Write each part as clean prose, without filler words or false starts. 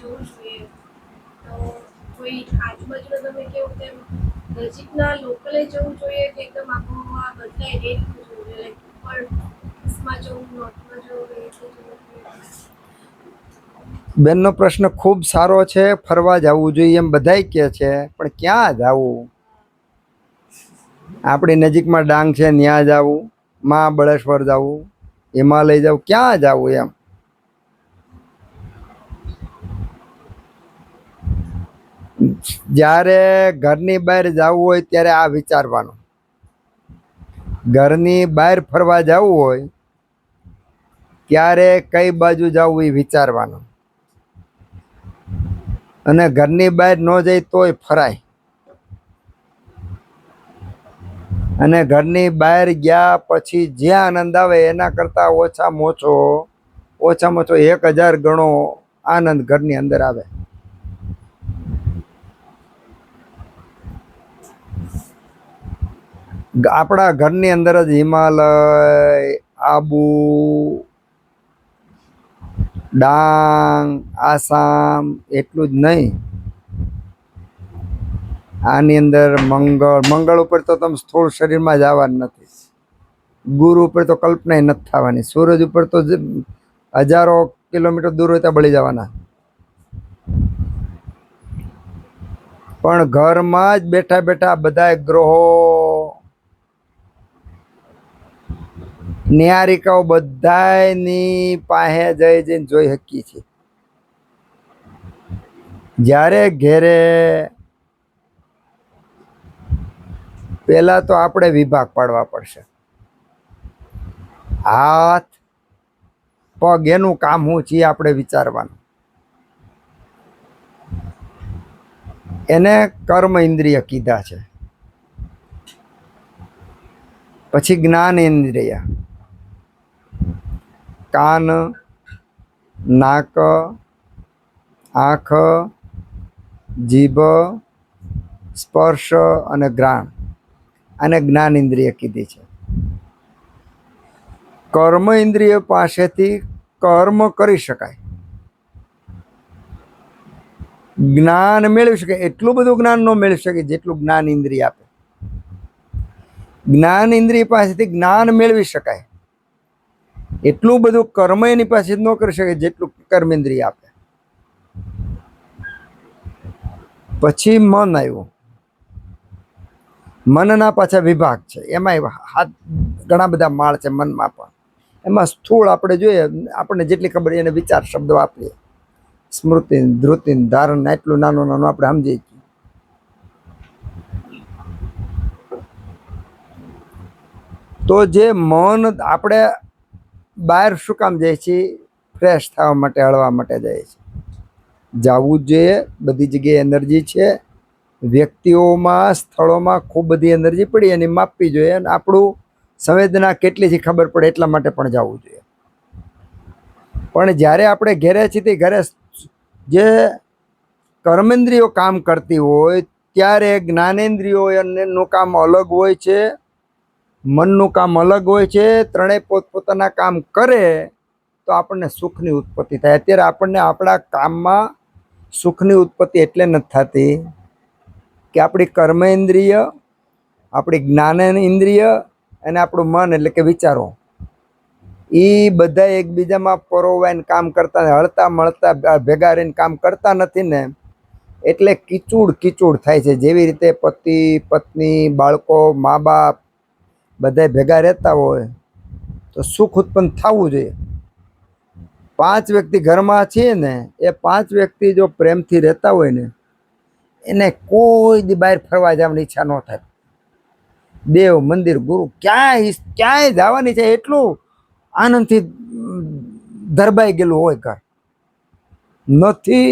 જવું જોઈએ તો કોઈ આજુબાજુના તમે કેવું તેમ નજીકના લોકલે જવું જોઈએ કે એકદમ આબોહવા બદલાય એ રીતનું જવું જોઈએ લાઈક ઉપર ઈસ્ટમાં જવું નોર્થમાં જવું એ રીતે જવું જોઈએ? બેનનો પ્રશ્ન ખૂબ સારો છે. ફરવા જવું જોઈએ એમ બધાય કહે છે, પણ ક્યાં જવું? આપણી નજીકમાં ડાંગ છે, ત્યાં જવું, મહાબળેશ્વર જવું, હિમાલય જવું, ક્યાં જવું એમ? જ્યારે ઘરની બહાર જવું હોય ત્યારે આ વિચારવાનું. ઘરની બહાર ફરવા જવું હોય ત્યારે કઈ બાજુ જવું એ વિચારવાનું. અને ઘરની બહાર ન જાય તોય ફરાય. અને ઘરની બહાર ગયા પછી જે આનંદ આવે એના કરતાં ઓછામાં ઓછો 1000 ગણો આનંદ ઘરની અંદર આવે. આપણા ઘરની અંદર જ હિમાલય, આબુ, ડાંગ, આસામ એટલું જ નહીં, આની અંદર મંગળ ઉપર તો તમે સ્થૂળ શરીરમાં જવાનું નથી. ગુરુ ઉપર તો કલ્પના નથી થવાની. સૂરજ ઉપર તો હજારો કિલોમીટર દૂર હોય ત્યાં બળી જવાના. પણ ઘરમાં જ બેઠા બેઠા બધા ગ્રહો, નિહારિકાઓ બધાની પાસે જઈને જોઈ શકીએ છીએ. જ્યારે ઘેરે પેલા તો આપણે વિભાગ પાડવા પડશે. હાથ પગ એનું કામ શું છે આપણે વિચારવાનું. એને કર્મ ઇન્દ્રિય કીધા છે. પછી જ્ઞાન ઇન્દ્રિય, કાન, નાક, આંખ, જીભ, સ્પર્શ અને ઘ્રાણ, આને જ્ઞાન ઇન્દ્રિય કીધી છે. કર્મ ઇન્દ્રિય પાસેથી કર્મ કરી શકાય, જ્ઞાન મેળવી શકે. એટલું બધું જ્ઞાન ન મેળવી શકે જેટલું જ્ઞાન ઇન્દ્રિય આપે. જ્ઞાન ઇન્દ્રિય પાસેથી જ્ઞાન મેળવી શકાય, એટલું બધું કર્મ એની પાસે ન કરી શકે જેટલું કર્મેન્દ્રિય આપે. પછી મન આવ્યું. મનના પાછા વિભાગ છે. એમાં ઘણા બધા માળ છે મનમાં પણ. એમાં સ્થૂળ આપણે જોઈએ, આપણને જેટલી ખબર એને વિચાર શબ્દો આપીએ. સ્મૃતિ, ધૃતિ, ધારણ, એટલું નાનું નાનું આપણે સમજીએ છીએ. તો જે મન આપણે બહાર શું કામ જાય છે? ફ્રેશ થવા માટે, હળવા માટે જાય છે. જવું જ જોઈએ. બધી જગ્યાએ એનર્જી છે. વ્યક્તિઓમાં, સ્થળોમાં ખૂબ બધી એનર્જી પડી, એની માપવી જોઈએ. અને આપણું સંવેદના કેટલી છે ખબર પડે એટલા માટે પણ જવું જોઈએ. પણ જ્યારે આપણે ઘેરે છીએ તે ઘરે જે કર્મેન્દ્રિયો કામ કરતી હોય ત્યારે જ્ઞાનેન્દ્રિયોનું કામ અલગ હોય છે, મનનું કામ અલગ હોય છે. ત્રણેય પોતપોતાના કામ કરે તો આપણને સુખની ઉત્પત્તિ થાય. અત્યારે આપણને આપણા કામમાં સુખની ઉત્પત્તિ એટલે નથી થતી કે આપણી કર્મેન્દ્રિય, આપણી જ્ઞાનેન્દ્રિય અને આપણું મન એટલે કે વિચારો એ બધા એકબીજામાં પરોવાઈને કામ કરતા, હળતા મળતા ભેગા રહીને કામ કરતા નથી ને, એટલે કીચુડ થાય છે. જેવી રીતે પતિ પત્ની, બાળકો, મા બાપ બધા ભેગા રહેતા હોય તો સુખ ઉત્પન્ન થવું જોઈએ. 5 વ્યક્તિ ઘરમાં છે ને, એ 5 વ્યક્તિ જો પ્રેમથી રહેતા હોય ને, એને કોઈ દી બહાર ફરવા જવાની ઈચ્છા ન થાય. દેવ, મંદિર, ગુરુ ક્યાંય જવાની છે એટલું આનંદથી ધરબાઈ ગયેલું હોય ઘર નથી,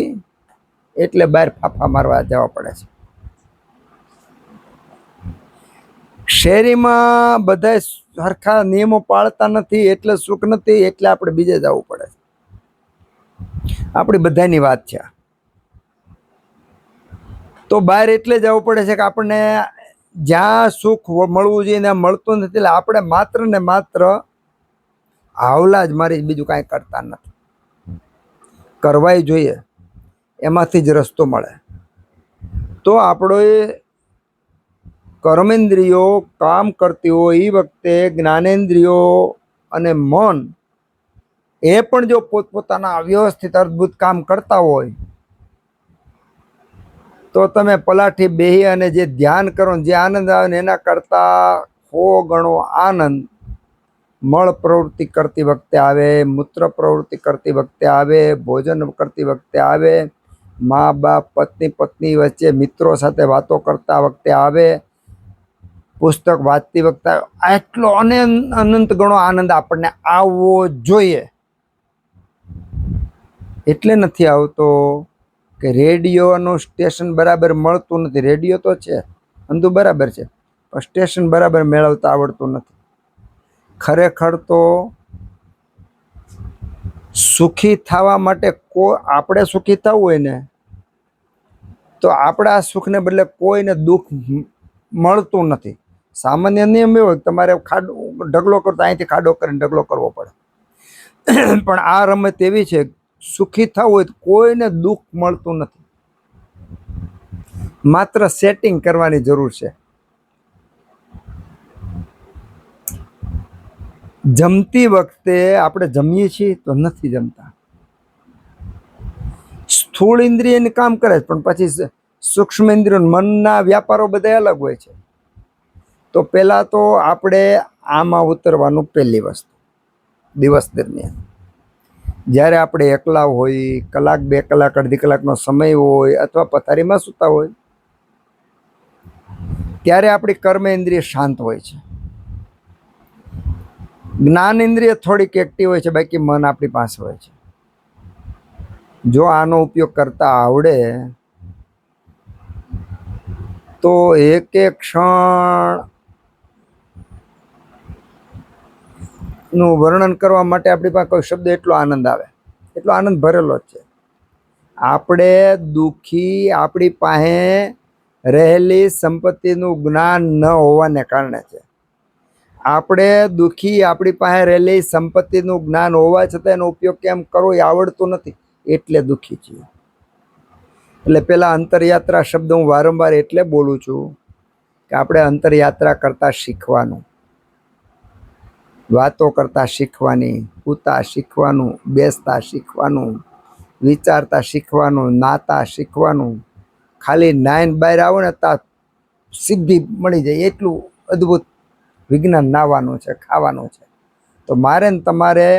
એટલે બહાર ફાફા મારવા જવા પડે છે. શેરીમાં બધા સરખા નિયમો પાળતા નથી એટલે સુખ નથી, એટલે આપણે બીજે જવું પડે છે. આપણી બધાની વાત છે. તો બહાર એટલે જવું પડે છે કે આપણને જ્યાં સુખ મળવું જોઈએ ત્યાં મળતું નથી, એટલે આપણે માત્ર ને માત્ર હાવલા જ મારી, બીજું કાંઈ કરતા નથી. કરવાય જોઈએ. એમાંથી જ રસ્તો મળે. તો આપણો એ કર્મેન્દ્રિયો કામ કરતી હોય એ વખતે જ્ઞાનેન્દ્રિયો અને મન એ પણ જો પોતપોતાના અવ્યવસ્થિત અદ્ભુત કામ કરતા હોય તો તમે પલાઠી બેહી અને જે ધ્યાન કરો જે આનંદ આવે ને એના કરતાં 100 ગણો આનંદ મળ પ્રવૃત્તિ કરતી વખતે આવે, મૂત્ર પ્રવૃત્તિ કરતી વખતે આવે, ભોજન કરતી વખતે આવે, મા બાપ પત્ની વચ્ચે મિત્રો સાથે વાતો કરતા વખતે આવે, પુસ્તક વાંચતી વખતે આટલો અનંત ગણો આનંદ આપણને આવવો જોઈએ. એટલે નથી આવતો કે રેડિયોનું સ્ટેશન બરાબર મળતું નથી. રેડિયો તો છે, અંધુ બરાબર છે, પણ સ્ટેશન બરાબર મેળવતા આવડતું નથી. ખરેખર તો સુખી થવા માટે આપણે સુખી થવું હોય ને તો આપણા સુખને બદલે કોઈને દુઃખ મળતું નથી. સામાન્ય નિયમ એવો તમારે ઢગલો કરતા અહીંથી ખાડો કરીને ઢગલો કરવો પડે. પણ આ રમત એવી છે, સુખી થવું હોય તો કોઈને દુઃખ મળતું નથી. માત્ર સેટિંગ કરવાની જરૂર છે. જમતી વખતે આપણે જમીએ છીએ તો નથી જમતા. સ્થૂળ ઇન્દ્રિયને કામ કરે છે, પણ પછી સૂક્ષ્મ ઇન્દ્રિયો મનના વ્યાપારો બધા અલગ હોય છે. તો પહેલાં તો આપણે આમાં ઉતરવાનું પહેલી વસ્તુ દિવસ દરમિયાન જ્યારે આપણે એકલા હોય, કલાક 2 કલાક અડધી કલાકનો સમય હોય અથવા પથારીમાં સૂતા હોય ત્યારે આપણી કર્મેન્દ્રિય શાંત હોય છે. જ્ઞાન ઇન્દ્રિય થોડીક એક્ટિવ હોય છે, બાકી મન આપણી પાસે હોય છે. જો આનો ઉપયોગ કરતા આવડે તો એક એક ક્ષણ નું વર્ણન કરવા માટે આપણી પાસે કોઈ શબ્દ એટલો આનંદ આવે, એટલો આનંદ ભરેલો જ છે. આપણે દુઃખી આપણી પાસે રહેલી સંપત્તિનું જ્ઞાન ન હોવાને કારણે છે. આપણે દુઃખી આપણી પાસે રહેલી સંપત્તિનું જ્ઞાન હોવા છતાં એનો ઉપયોગ કેમ કરવો એ આવડતું નથી, એટલે દુઃખી છીએ. એટલે પેલા અંતરયાત્રા શબ્દ હું વારંવાર એટલે બોલું છું કે આપણે અંતરયાત્રા કરતા શીખવાનું, વાતો કરતા શીખવાની, ઉતા શીખવાનું, બેસતા શીખવાનું, વિચારતા શીખવાનું, નાતા શીખવાનું. ખાલી નાઈન બહાર આવો ને તા સિદ્ધિ મળી જાય એટલું અદ્ભુત વિજ્ઞાન નાવાનું છે, ખાવાનું છે. તો મારે ને તમારે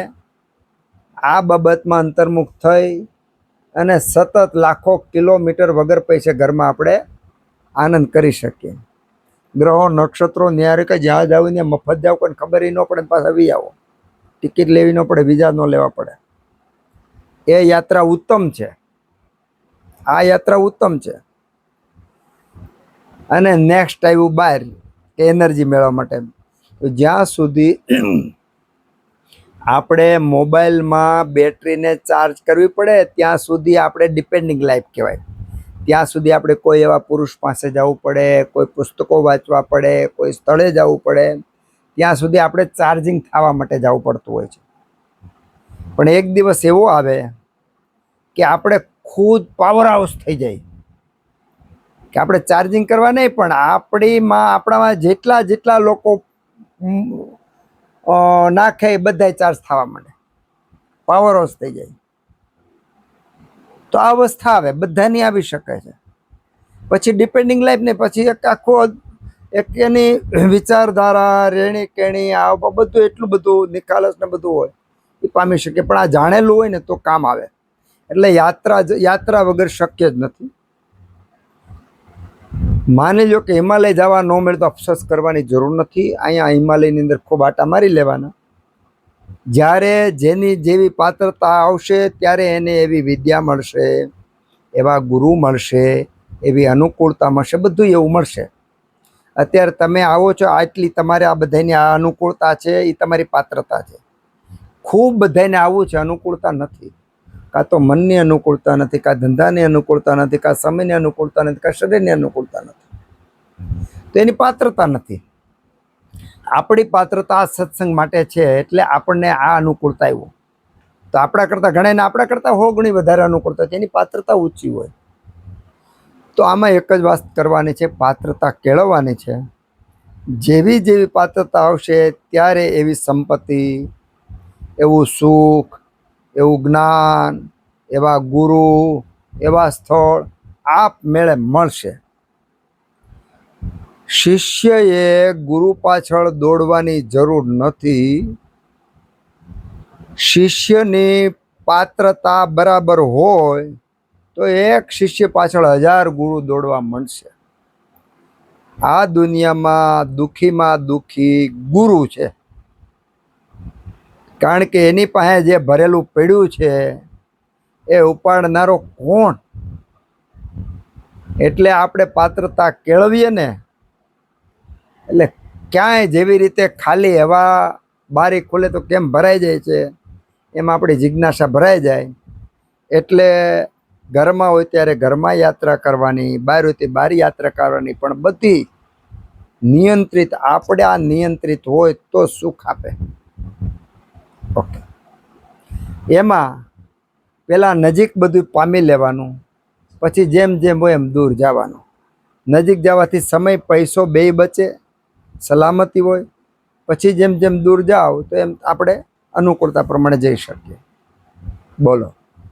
આ બાબતમાં અંતર્મુખ થઈ અને સતત લાખો કિલોમીટર વગર પૈસે ઘરમાં આપણે આનંદ કરી શકીએ. ગ્રહો નક્ષત્રો નિહાળી કે જ્યાં જાવ ને મફત જાવ, કોઈ ખબર ન પડે, પાછા આવી આવો. ટિકિટ લેવી ન પડે, વિઝા ન લેવા પડે. એ યાત્રા ઉત્તમ છે, આ યાત્રા ઉત્તમ છે. અને નેક્સ્ટ આવ્યું બહાર કે એનર્જી મેળવવા માટે. તો જ્યાં સુધી આપણે મોબાઈલમાં બેટરીને ચાર્જ કરવી પડે ત્યાં સુધી આપણે ડિપેન્ડિંગ લાઈફ કહેવાય. ત્યાં સુધી આપણે કોઈ એવા પુરુષ પાસે જવું પડે, કોઈ પુસ્તકો વાંચવા પડે, કોઈ સ્થળે જવું પડે, ત્યાં સુધી આપણે ચાર્જિંગ થવા માટે જવું પડતું હોય છે. પણ એક દિવસ એવો આવે કે આપણે ખુદ પાવર હાઉસ થઈ જાય કે આપણે ચાર્જિંગ કરવા નહીં, પણ આપણામાં જેટલા લોકો નાખે એ બધા ચાર્જ થવા માંડે, પાવર હાઉસ થઈ જાય. તો આ અવસ્થા આવે, બધાની આવી શકે છે. પછી ડિપેન્ડિંગ લાઈફ ને પછી એક આખો એક એની વિચારધારા, રેણી કેણી, આ બધું એટલું બધું નિખાલસ ને બધું હોય એ પામી શકે. પણ આ જાણેલું હોય ને તો કામ આવે. એટલે યાત્રા વગર શક્ય જ નથી. માની લો કે હિમાલય જવા ન મળે તો અફસોસ કરવાની જરૂર નથી. અહીંયા હિમાલયની અંદર ખૂબ આટા મારી લેવાના. જ્યારે જેની જેવી પાત્રતા આવશે ત્યારે એને એવી વિદ્યા મળશે, એવા ગુરુ મળશે, એવી અનુકૂળતા મળશે, બધું એવું મળશે. અત્યારે તમે આવો છો, આટલી તમારે આ બધાની આ અનુકૂળતા છે, એ તમારી પાત્રતા છે. ખૂબ બધાને આવું છે, અનુકૂળતા નથી. કાં તો મનની અનુકૂળતા નથી, કાં ધંધાની અનુકૂળતા નથી, કાં સમયની અનુકૂળતા નથી, કાં શરીરની અનુકૂળતા નથી. તો એની પાત્રતા નથી. આપણી પાત્રતા સત્સંગ માટે છે, એટલે આપણને આ અનુકૂળતા આવ્યું. તો આપણા કરતાં ઘણાને આપણા કરતાં 100 ગણી વધારે અનુકૂળતા છે, એની પાત્રતા ઊંચી હોય. તો આમાં એક જ વાત કરવાની છે, પાત્રતા કેળવવાની છે. જેવી જેવી પાત્રતા આવશે ત્યારે એવી સંપત્તિ, એવું સુખ, એવું જ્ઞાન, એવા ગુરુ, એવા સ્થળ આપમેળે મળશે. શિષ્યએ ગુરુ પાછળ દોડવાની જરૂર નથી. શિષ્યની પાત્રતા બરાબર હોય તો એક શિષ્ય પાછળ 1000 ગુરુ દોડવા મળશે. આ દુનિયામાં દુઃખીમાં દુઃખી ગુરુ છે, કારણ કે એની પાસે જે ભરેલું પડ્યું છે એ ઉપાડનારો કોણ? એટલે આપણે પાત્રતા કેળવીએ ને એટલે ક્યાંય જેવી રીતે ખાલી હવા બારી ખુલે તો કેમ ભરાઈ જાય છે, એમ આપણી જિજ્ઞાસા ભરાઈ જાય. એટલે ઘરમાં હોય ત્યારે ઘરમાં યાત્રા કરવાની, બહાર હોય ત્યારે બહાર યાત્રા કરવાની, પણ બધી નિયંત્રિત. આપણે આ નિયંત્રિત હોય તો સુખ આપે. ઓકે, એમાં પહેલાં નજીક બધું પામી લેવાનું, પછી જેમ જેમ હોય એમ દૂર જવાનું. નજીક જવાથી સમય પૈસો બેય બચે, સલામતી હોય. પછી જેમ જેમ દૂર જાઓ તો એમ આપણે અનુકૂળતા પ્રમાણે જઈ શકીએ. બોલો.